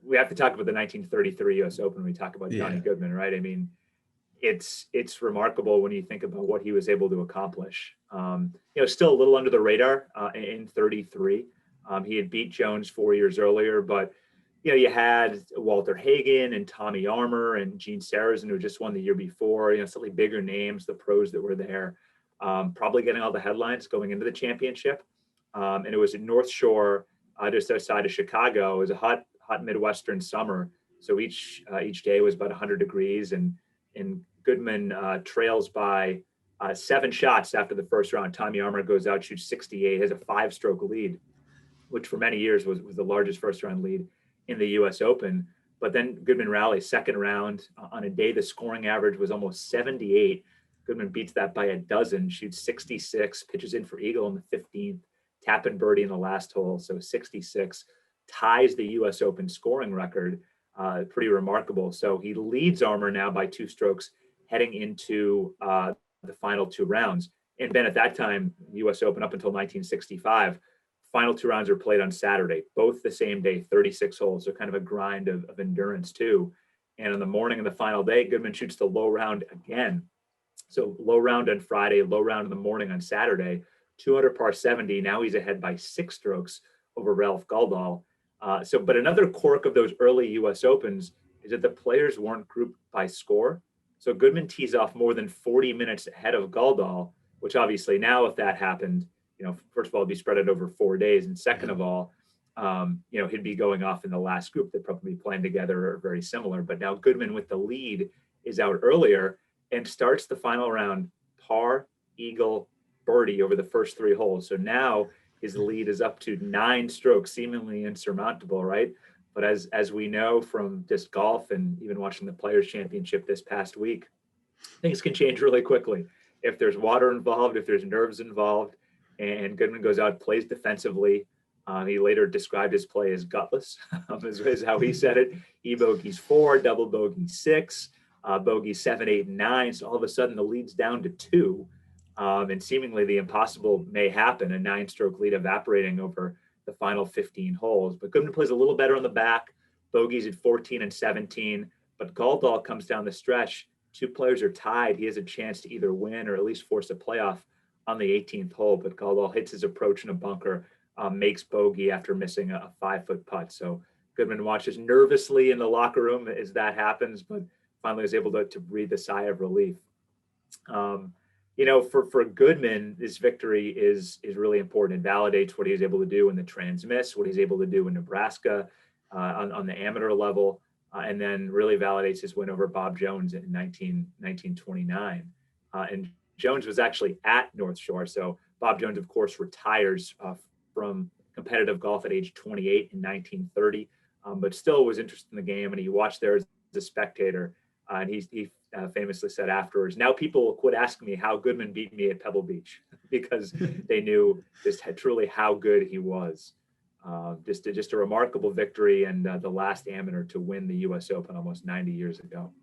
we have to talk about the 1933 U.S. Open when we talk about Johnny Goodman, right? I mean, it's remarkable when you think about what he was able to accomplish. Still a little under the radar in 33. He had beat Jones 4 years earlier, but you had Walter Hagen and Tommy Armour and Gene Sarazen, who just won the year before. Slightly bigger names, the pros that were there, probably getting all the headlines going into the championship. And it was at North Shore, just outside of Chicago. It was a hot Midwestern summer, so each day was about 100 degrees, and Goodman trails by 7 shots after the first round. Tommy Armour goes out, shoots 68, has a 5-stroke lead, which for many years was the largest first-round lead in the U.S. Open. But then Goodman rallies second round on a day the scoring average was almost 78. Goodman beats that by a dozen, shoots 66, pitches in for eagle in the 15th, tap and birdie in the last hole, so 66, ties the U.S. Open scoring record. Pretty remarkable. So he leads Armour now by 2 strokes heading into the final 2 rounds. And Ben, at that time, U.S. Open up until 1965, final 2 rounds were played on Saturday, both the same day, 36 holes. So kind of a grind of endurance too. And on the morning of the final day, Goodman shoots the low round again. So low round on Friday, low round in the morning on Saturday, 200 par 70. Now he's ahead by 6 strokes over Ralph Guldahl. But another quirk of those early U.S. Opens is that the players weren't grouped by score. So Goodman tees off more than 40 minutes ahead of Guldahl, which obviously now, if that happened, first of all, it'd be spread out over 4 days. And second of all, he'd be going off in the last group. They'd probably be playing together or very similar. But now Goodman with the lead is out earlier and starts the final round par, eagle, birdie over the first 3 holes. So now his lead is up to 9 strokes, seemingly insurmountable, right? But as we know from disc golf and even watching the Players' Championship this past week, things can change really quickly. If there's water involved, if there's nerves involved, and Goodman goes out, plays defensively. He later described his play as gutless, is how he said it. He bogeys 4, double bogey 6, bogey 7, 8, and 9. So all of a sudden the lead's down to 2. And seemingly the impossible may happen, a 9-stroke lead evaporating over the final 15 holes. But Goodman plays a little better on the back, bogeys at 14 and 17. But Guldahl comes down the stretch. 2 players are tied. He has a chance to either win or at least force a playoff on the 18th hole. But Guldahl hits his approach in a bunker, makes bogey after missing a 5-foot putt. So Goodman watches nervously in the locker room as that happens, but finally was able to breathe a sigh of relief. For Goodman, this victory is really important. It validates what he's able to do in the Trans-Miss, what he's able to do in Nebraska on the amateur level, and then really validates his win over Bob Jones in 1929. And Jones was actually at North Shore. So Bob Jones, of course, retires from competitive golf at age 28 in 1930, but still was interested in the game, and he watched there as a spectator. And he famously said afterwards, "Now people will quit asking me how Goodman beat me at Pebble Beach," because they knew just truly how good he was. Just a remarkable victory, and the last amateur to win the U.S. Open almost 90 years ago.